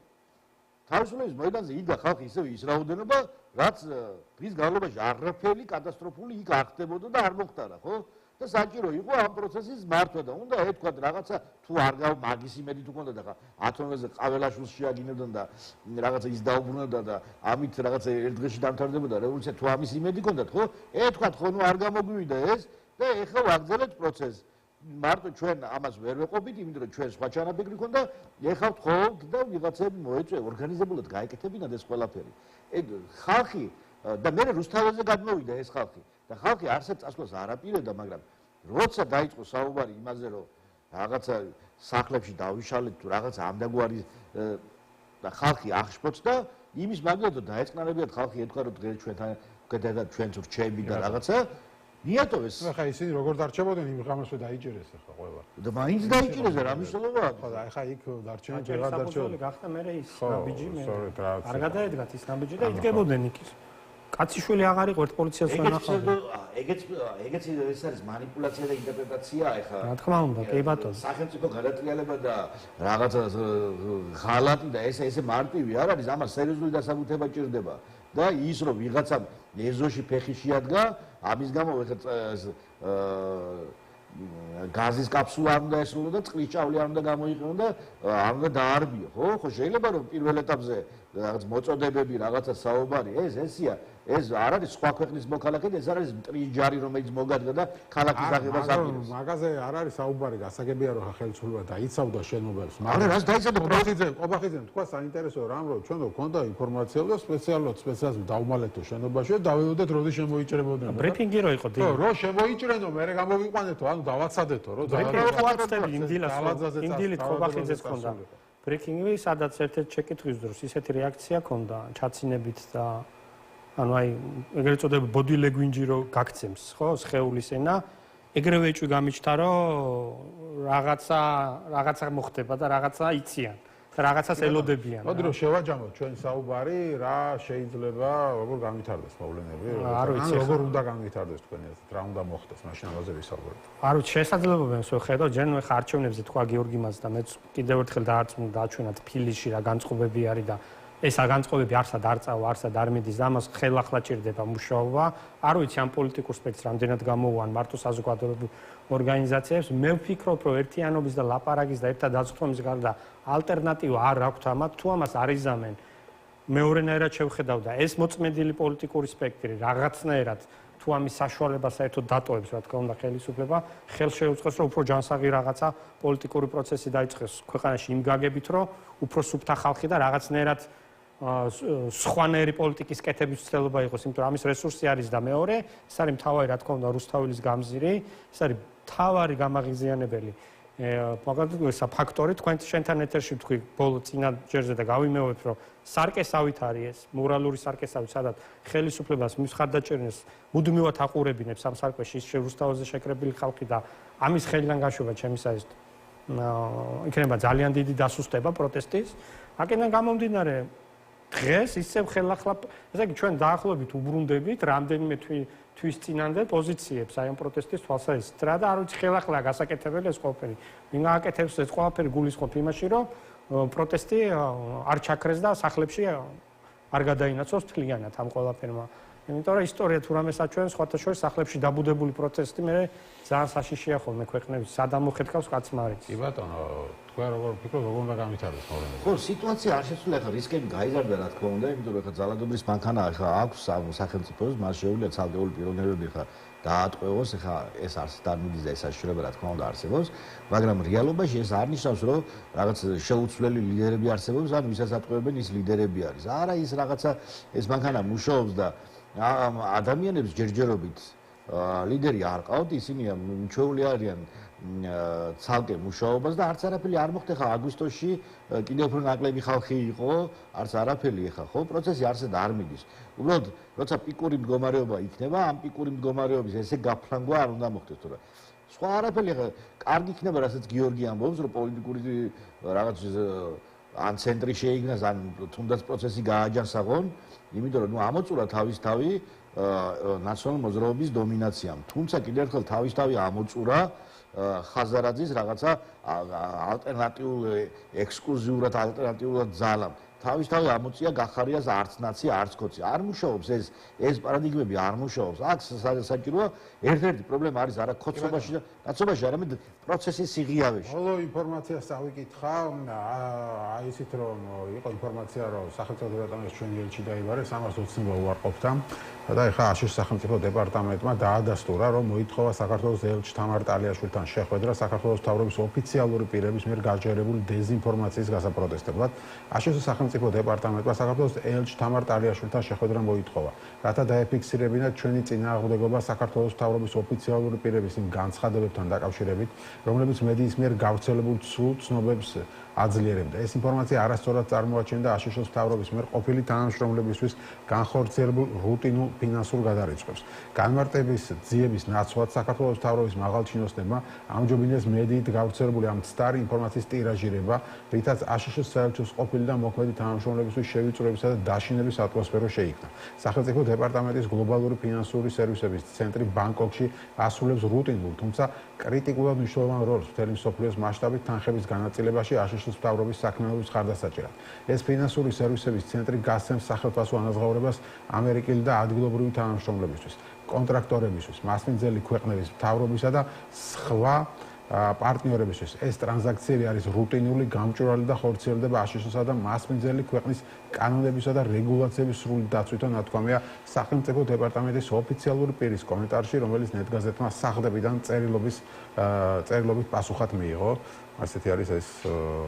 თავისუფლების მოედანზე იდგა ხალხი ისევ ის რაოდენობა, რაც დღის განმავლობაში არაფერი კატასტროფული იქ არ ხდებოდა და არ მოხდარა, ხო? და საჭირო იყო ამ პროცესის მართვა და უნდა ეთქვათ რაღაცა თუ არ მაგის იმედით უკონდა და 10-ზე ყაველაშვილს შეაგინებდნენ და რაღაცა ის დაუბრუნდა და ამით რაღაცა ერთ დღეში დამთავრდებოდა რევოლუცია თუ ამის იმედი გქონდათ ხო ეთქვათ ხო ნუ არ გამოგვივიდა ეს და ეხლა ვაგრძელებთ პროცესს მარტო ჩვენ ამას ვერ ვეყოფით, იმიტომ რომ ჩვენ სხვა ჩანაფიქრი ქონდა, ეხავთ ხოლმე და ვიღაცები მოეწვია, ორგანიზებულად გაეკეთებინათ ეს ყველაფერი. ხალხი და მე რუსთაველზე გადმოვიდა ეს ხალხი და ხალხი არსად წასვლას არ აპირებდა, მაგრამ როცა დაიწყო საუბარი იმაზე, რომ რაღაცა სახლებში დავიშალეთ თუ რაღაც ამდაგვარი და ხალხი აღშფოთდა, იმის მაგალითად დაეწყნარებიათ ხალხი ეთქვა რომ დღეს ჩვენთან გადადა ჩვენც რჩები და რაღაცა მიატოვეს. ახლა ისინი როგორ დარჩებოდნენ იმ ღამესვე დაიჭირეს ახლა ყველა. და მაინც დაიჭირეს რა მნიშვნელობა აქვს? ხო და ახლა იქ დარჩენით აღარ ვეღარ დარჩებოდნენ. გახდა მე ის ნაბიჯი მე. სწორედ რაც. არ გადაედგათ ის ნაბიჯი და იდგებოდნენ იქ. კაციშვილი აღარ იყო ერთ პოლიციას ვენახავდა. ეგეც ეს არის манипуляция და ინტერპრეტაცია ახლა. რა თქმა უნდა, კი ბატონო. სახელმწიფო გადატრიალება და რაღაცა ღალატი და ესე მარტივი არ არის, ამას სერიოზული დასაბუთება ჭირდება. და ის რომ ვიღაცამ ეზოში ფეხი შეადგა, ამის გამო გაზის კაფსულა არ უნდა ესრულო და წყლის ჭავლი არ უნდა გამოიყენო და არ უნდა დაარბიო, ხო? ხო შეიძლება რომ პირველ ეტაპზე რაღაც მოწოდებები, რაღაცა საუბარი, ესია, ეს არ არის სხვა ქვეყნის მოქალაქეები, ეს არის მტრის ჯარი, რომელიც მოგადგა და ქალაქის აღებას აპირებს. მაგაზე არ არის საუბარი, გასაგებია რომ ხელისუფლება დაიცავდა შენობებს. მაგრამ რას დაიცავდა? ყობახიძემ თქვა საინტერესო რამ რომ ჩვენ გვქონდა ინფორმაცია და სპეციალურად დავმალეთო შენობაში და დავეოდეთ როდის შემოიჭრებოდნენ. ბრიფინგი რო იყო დი. ხო, რო შემოიჭრენო, მე გამოვიყვანეთო, ანუ დავაცადეთო, რომ იმ დილით ყობახიძეს ქონდა. ბრიფინგი, სადაც ერთ-ერთ შეკითხვის დროს ისეთი რეაქცია ქონდა, ჩაცინებით და ანუ აი ეგრეთ წოდებული body language რო გაქცემს, ხო, სხეულის ენა, ეგრევე ეჭვი გამიჩნდა, რომ რაღაცა მოხდება და რაღაცა იციან და რაღაცას ელოდებიან. მოდი რომ შევაჯამოთ ჩვენ საუბარი, რა შეიძლება როგორ განვითარდეს მოვლენები, როგორ უნდა განვითარდეს თქვენი აზრით, რა უნდა მოხდეს, მაშინ ამაზე ვისაუბრებთ. არ ვიცი, შესაძლებობენ ვხედო, ჯერ მე ხარჩევნებზე თქვა გიორგი მას და მეც კიდევ ერთხელ დააჩვენათ ფილიში რა განწყობები არის და ეს განწყობები არსად არ წავა, არსად არ მიდის, ამას ხელახლა ჭირდება მუშაობა. არ ვიცი ამ პოლიტიკურ სპექტრს რამდენად გამოვან მარტო საზოგადოებრივ ორგანიზაციებს. მე ვფიქრობ, რომ ერთიანობის და ლაპარაკის და ერთად დაწვრთნის გარდა ალტერნატივა არ აქვთ ამათ, თუ ამას არ იზამენ. მეორენაირად შევხედავ და ეს მოწმენდილი პოლიტიკური სპექტრი რაღაცნაირად თუ ამის საშუალება საერთოდ დატოვებს, რა თქმა უნდა, ხელისუფლება ხელს შეუწყოს, რომ უფრო ჯანსაღი რაღაცა პოლიტიკური პროცესი დაიწყოს ქვეყანაში იმ გაგებით, რომ უფრო სუფთა ხალხი და რაღაცნაირად სხვანაირი პოლიტიკის კეთების ცდილობა იყოს, იმიტომ რომ ამის რესურსი არის და მეორე, ეს არის მთავარი, რა თქმა უნდა, რუსთაველის გამზირი, ეს არის მთავარი გამაღიზიანებელი მაგალითად ესა ფაქტორი, თქვენ შენთან ეთერში თქვი ბოლო წინა ჯერზე და გავიმეორებ, რომ სარკესავით არის ეს, მორალური სარკესავით, სადაც ხელისუფლებას მისხარდაჭერნეს მუდმივად აყურებინებს ამ სარკეში ის რუსთაველზე შეკრებილი ხალხი და ამის ხელიდან გაშვება ჩემის აზრით იქნება ძალიან დიდი დასუსტება პროტესტის. აქედან გამომდინარე დღეს ისევ ხელახლა, ესე იგი ჩვენ დაახლოებით უბრუნდებით რამდენიმე თვის წინანდელ პოზიციებს აი ამ პროტესტის თვალსაზრისით. რა და არ ვიცი ხელახლა გასაკეთებელი ეს ყველაფერი. ვინ გააკეთებს ეს ყველაფერი გულისხმობ იმაში, რომ პროტესტი არ ჩაქრეს და სახლებში არ გადაინაცვლოს თლიანად ამ ყველაფერმა. იმიტომ რომ ისტორია თუ რამეს აჩვენებს, სხვათა შორის სახლებში დაბუდებული პროტესტი მე ძალიან საშიშია ხოლმე ქვეყნების სადამოხეთქავს კაცმა არის. კი ბატონო, თქვენ როგორ ფიქრობთ, როგორ უნდა განვითარდეს მოვლენები? ხო, სიტუაცია არ შეცვლა, ახლა რისკები გაიზარდა, რა თქმა უნდა, იმიტომ რომ ახლა ძალადობის მანქანა ახლა აქვს სახელმწიფოს, მას შეუძლია ცალკეული პიროვნებები ახლა დაატყვევოს, ახლა ეს არსად არ მიდის და ეს საშიშროება, რა თქმა უნდა, არსებობს, მაგრამ რეალობაში ეს არ ნიშნავს, რომ რაღაც შეუცვლელი ლიდერები არსებობს, ან ვისაც ატყვევებენ ის ლიდერები არის. არა, ის რაღაცა ეს მანქანა მუშაობს და ადამიანებს ჯერჯერობით ლიდერი არ ყავთ, ისინი მიჩვეული არიან ცალკე მუშაობას და არც არაფერი არ მოხდა ხა აგვისტოში კიდევ უფრო ნაკლები ხალხი იყო, არც არაფერი ხა, ხო, პროცესი არსად არ მიდის. უბრალოდ, როცა პიკური მდგომარეობა იქნება, ამ პიკური მდგომარეობის ესე გაფრანგვა არ უნდა მოხდეს, თორე სხვა არაფერი ხა კარგი იქნება, რასაც გიორგი ამბობს, რომ პოლიტიკური რაღაც ან ცენტრი შეიგნას, ან თუნდაც პროცესი გააჯანსაღონ, იმიტომ რომ ამოწურა თავისთავი ნაციონალური მოძრაობის დომინაციამ. თუმცა კიდევ ერთხელ თავისთავი ამოწურა ხაზარაძის რაღაცა ალტერნატიულ ექსკლუზიურად ალტერნატიულად ძალამ. თავისთავად ამოწია გახარიას არც ნაცი, არც კოცი. არ მუშაობს ეს პარადიგმები არ მუშაობს. აქ საჭიროა ერთ-ერთი პრობლემა არის არა კოცობაში და ნაცობაში, არამედ პროცესის სიღიავეში. ბოლო ინფორმაციას წავიკითხა, აი ისეთ რომ იყო ინფორმაცია რომ სახელმწიფო დეპარტამენტის ჩვენი ელჩი დაიბარეს, ამას ოცნება უარყოფდა და ეხლა აშშ სახელმწიფო დეპარტამენტმა დაადასტურა რომ მოითხოვა საქართველოს ელჩ თამარ ტალიაშვილთან შეხვედრა საქართველოს მთავრობის ოფიციალური პირების მიერ გაჯერებული დეზინფორმაციის გასაპროტესტებლად. აშშ სახელმწიფო დეპარტამენტმა საქართველოს ელჩ თამარ ტალიაშვილთან შეხვედრა მოითხოვა, რათა დაეფიქსირებინათ ჩვენი წინააღმდეგობა საქართველოს მთავრობის ოფიციალური პირების იმ განცხადებებთან დაკავშირებით, რომლებიც მედიის მიერ გავრცელებულ ცრუ ცნობებს აძლიერებდა. ეს ინფორმაცია არასწორად წარმოაჩენდა აშშ-ის მთავრობის მიერ ყოფილი თანამშრომლებისთვის განხორციელებულ რუტინულ ფინანსურ გადარიცხვებს. განმარტების ძიების ნაცვლად საქართველოს მთავრობის მაღალჩინოსნებმა ამჯობინეს მედიით გავრცელებული ამ მცდარი ინფორმაციის ტირაჟირება, რითაც აშშ-ის საელჩოს ყოფილი და მოქმედი თანამშრომლებისთვის შევიწროებისა და დაშინების ატმოსფერო შეიქმნა. სახელმწიფო დეპარტამენტის გლობალური ფინანსური სერვისების ცენტრი ბანგკოკში ასრულებს რუტინულ, თუმცა კრიტიკულად მნიშვნელოვან როლს მთელი მსოფლიოს მასშტაბით თანხების განაწილებაში აშშ-ის მთავრობის საქმიანობის ხარდასაჭერად. ეს ფინანსური სერვისების ცენტრი გასცემს სახელმწიფო ანაზღაურებას ამერიკელი და ადგილობრივი თანამშრომლებისთვის, კონტრაქტორებისთვის, მასპინძელი ქვეყნების მთავრობისა და სხვა პარტნიორებისთვის. ეს ტრანზაქციები არის რუტინული, გამჭვირვალე და ხორციელდება აშშ-სა და მასპინძელი ქვეყნის კანონებისა და რეგულაციების სრული დაცვითო ნათქვამია სახელმწიფო დეპარტამენტის ოფიციალური პირის კომენტარში, რომელიც ნეტგაზეტმა სახდებიდან წერილობით პასუხად მიიღო. ასეთი არის ეს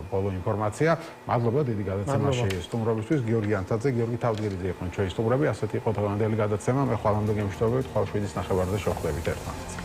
ბოლო ინფორმაცია. მადლობა დიდი გადაცემაში სტუმრობისთვის. გიორგი ანთაძე, გიორგი თავდგერიძე იყვნენ ჩვენი სტუმრები. ასეთი იყო დღევანდელი გადაცემა. მე ხვალამდე გემშვიდობებით, ხვალ 7-ის ნახევარზე შევხვდებით ერთმანეთს.